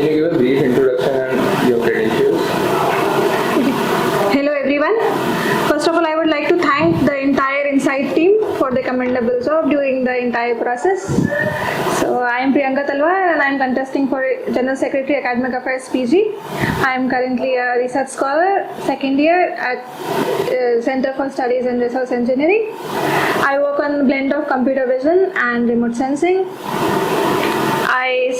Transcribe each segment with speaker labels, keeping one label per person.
Speaker 1: can you give a brief introduction and your credentials?
Speaker 2: Hello everyone. First of all, I would like to thank the entire Insight team for the commendable job during the entire process. So I am PriyankaTalwar and I am contesting for General Secretary Academic Affairs PG. I am currently a research scholar, second year at Center for Studies in Resource Engineering. I work on a blend of computer vision and remote sensing. I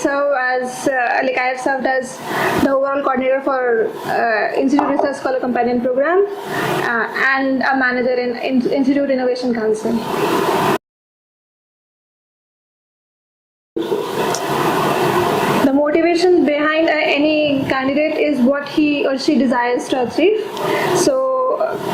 Speaker 2: have served as the overall coordinator for Institute Research Scholar Companion Program and a manager in Institute Innovation Council. The motivation behind any candidate is what he or she desires to achieve. So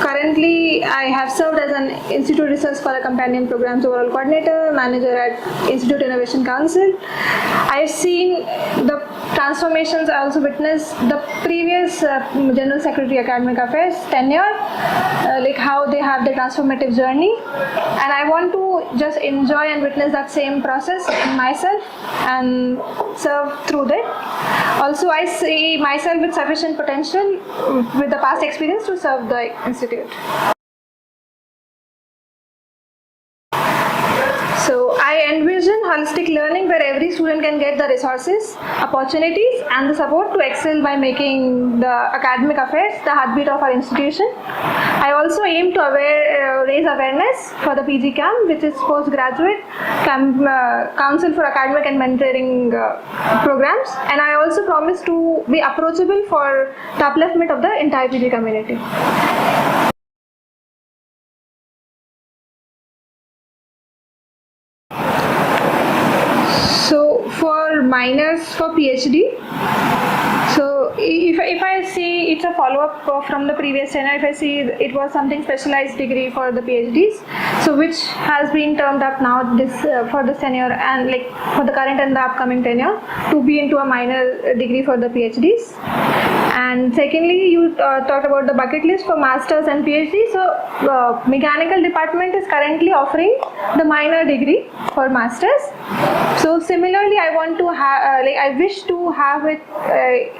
Speaker 2: currently, I have served as an Institute Research Scholar Companion Programs overall coordinator, manager at Institute Innovation Council. I have seen the transformations. I also witnessed the previous General Secretary Academic Affairs tenure, like how they have the transformative journey, and I want to just enjoy and witness that same process in myself and serve through that. Also, I see myself with sufficient potential with the past experience to serve the institute. So I envision holistic learning where every student can get the resources, opportunities and the support to excel by making the academic affairs the heartbeat of our institution. I also aim to raise awareness for the PG camp, which is postgraduate council for academic and mentoring programs, and I also promise to be approachable for the upliftment of the entire PG community. So for minors for PhD, so if I see it's a follow-up from the previous tenure, if I see it was something specialized degree for the PhDs, so which has been termed up now this for this tenure and like for the current and the upcoming tenure to be into a minor degree for the PhDs. And secondly, you talked about the bucket list for masters and PhD. So mechanical department is currently offering the minor degree for masters. So similarly, I want to have I wish to have it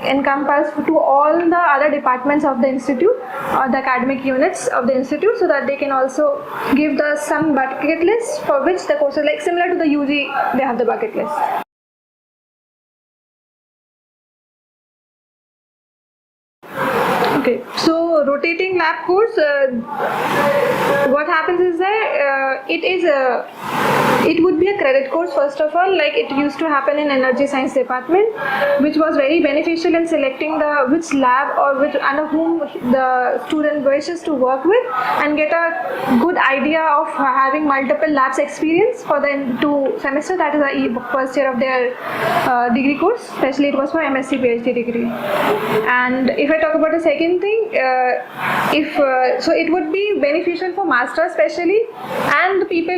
Speaker 2: encompass to all the other departments of the institute or the academic units of the institute, so that they can also give some bucket list for which the courses, like similar to the UG, they have the bucket list. Okay, so rotating lab course, what happens is that it would be a credit course first of all, like it used to happen in energy science department, which was very beneficial in selecting which lab or which under whom the student wishes to work with and get a good idea of having multiple labs experience for the 2 semesters. That is the first year of their degree course, especially it was for MSc PhD degree. And if I talk about the second thing, so it would be beneficial for masters especially, and the people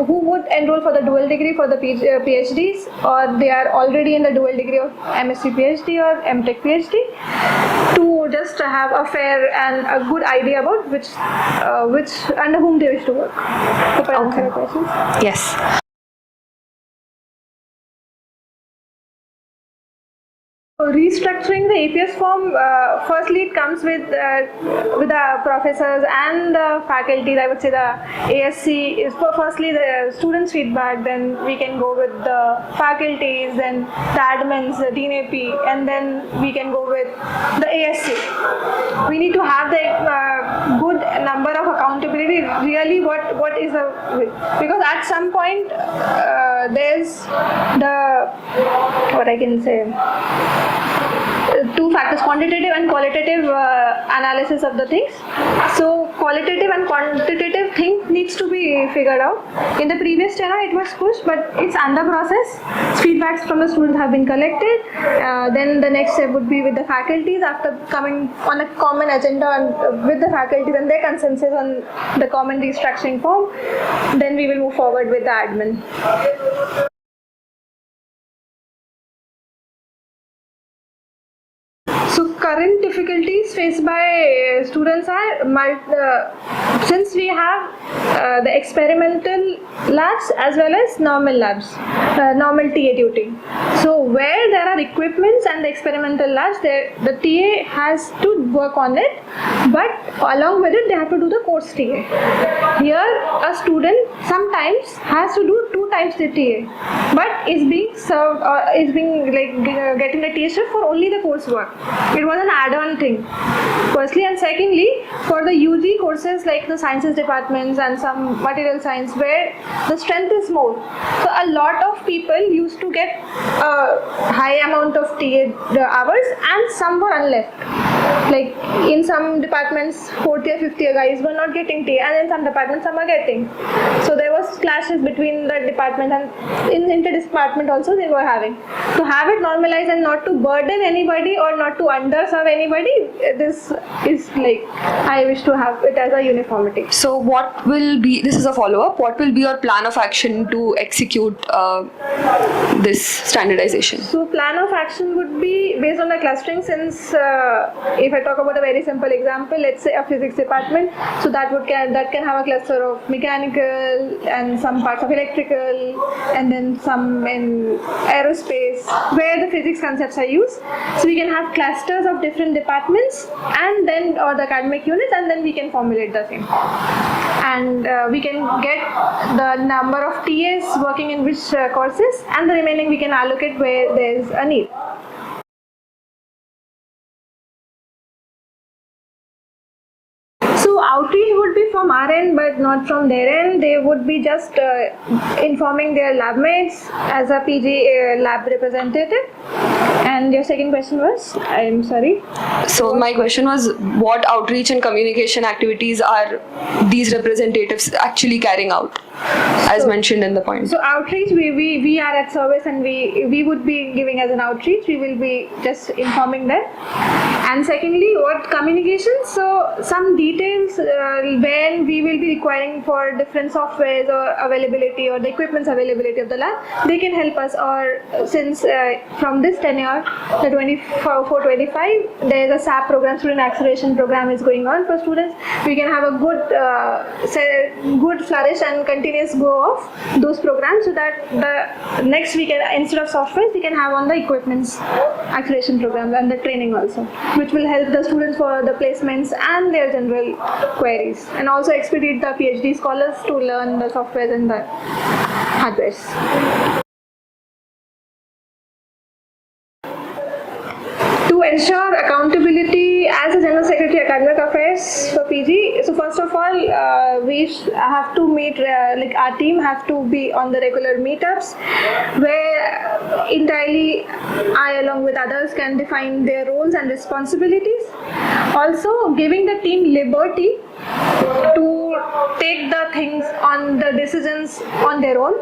Speaker 2: who would enroll for the dual degree for the PhDs, or they are already in the dual degree of MSc PhD or MTech PhD, to just have a fair and a good idea about which under whom they wish to work. So, answer your questions?
Speaker 3: Yes.
Speaker 2: Restructuring the APS form, firstly it comes with the professors and the faculties. I would say the ASC is firstly the students' feedback, then we can go with the faculties, then the admins, the Dean AP, and then we can go with the ASC. We need to have the good number of accountability, really what is because at some point there's what I can say, 2 factors, quantitative and qualitative analysis of the things. So qualitative and quantitative thing needs to be figured out. In the previous tenure it was pushed, but it's under process. Feedbacks from the students have been collected. Then the next step would be with the faculties, after coming on a common agenda and with the faculties and their consensus on the common restructuring form. Then we will move forward with the admin. So current difficulties faced by students are since we have the experimental labs as well as normal labs, normal TA duty. So where there are equipments and the experimental labs, the TA has to work on it, but along with it they have to do the course TA. Here a student sometimes has to do 2 times the TA, but is being served or is being getting the TA shift for only the coursework. It was an add-on thing, firstly, and secondly, for the UG courses like the sciences departments and some material science where the strength is more, so a lot of people used to get a high amount of TA hours and some were unleft. Like in some departments, 4th year, 5th year guys were not getting TA, and in some departments some are getting. So there was clashes between the department, and in inter-department also they were having. To have it normalized and not to burden anybody or not to underserve anybody, this is like, I wish to have it as a uniformity.
Speaker 3: So what will be, this is a follow-up, what will be your plan of action to execute this standardization?
Speaker 2: So plan of action would be based on the clustering, since if I talk about a very simple example, let's say a physics department, so that can have a cluster of mechanical and some parts of electrical and then some in aerospace where the physics concepts are used. So we can have clusters of different departments and then or the academic units, and then we can formulate the same. And we can get the number of TAs working in which courses, and the remaining we can allocate where there is a need. So outreach would be from our end, but not from their end. They would be just informing their lab mates as a PG lab representative. And your second question was? I'm sorry.
Speaker 3: So my question was, what outreach and communication activities are these representatives actually carrying out, as mentioned in the point?
Speaker 2: So outreach, we are at service, and we would be giving as an outreach. We will be just informing them. And secondly, what communication? So some details when we will be requiring for different softwares or availability or the equipment's availability of the lab, they can help us. Or since from this tenure, the 24-25, there is a SAP program, student acceleration program is going on for students. We can have a good flourish and continuous go of those programs, so that the next we can, instead of software, we can have on the equipment's acceleration program and the training also, which will help the students for the placements and their general queries, and also expedite the PhD scholars to learn the software and the hardwares. To ensure accountability as a General Secretary Academic Affairs for PG, so first of all, we have to meet, like our team have to be on the regular meetups where entirely I along with others can define their roles and responsibilities. Also giving the team liberty to take the things on the decisions on their own.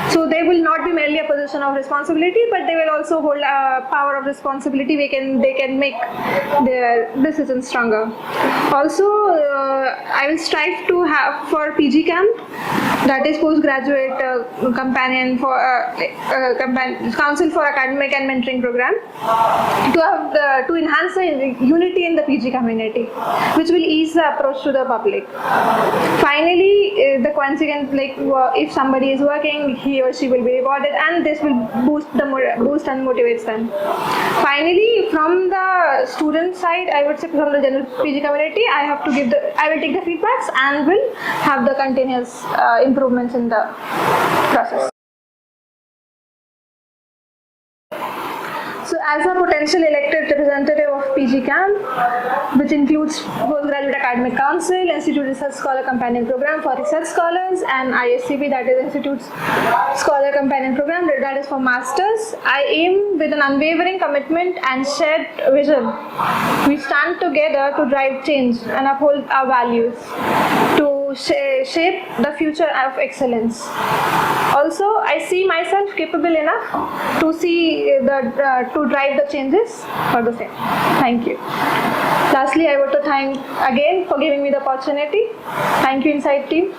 Speaker 2: So they will not be merely a position of responsibility, but they will also hold a power of responsibility. They can make their decisions stronger. Also, I will strive to have for PG camp, that is postgraduate companion for council for academic and mentoring program, to enhance the unity in the PG community, which will ease the approach to the public. Finally, the consequence, like if somebody is working, he or she will be rewarded, and this will boost and motivates them. Finally, from the student side, I would say from the general PG community, I will take the feedbacks and will have the continuous improvements in the process. So as a potential elected representative of PG camp, which includes Postgraduate Academic Council, Institute Research Scholar Companion Program for Research Scholars, and ISCP, that is Institute's Scholar Companion Program, that is for Masters, I aim with an unwavering commitment and shared vision. We stand together to drive change and uphold our values, to shape the future of excellence. Also, I see myself capable enough to to drive the changes for the same. Thank you. Lastly, I want to thank again for giving me the opportunity. Thank you, Insight team.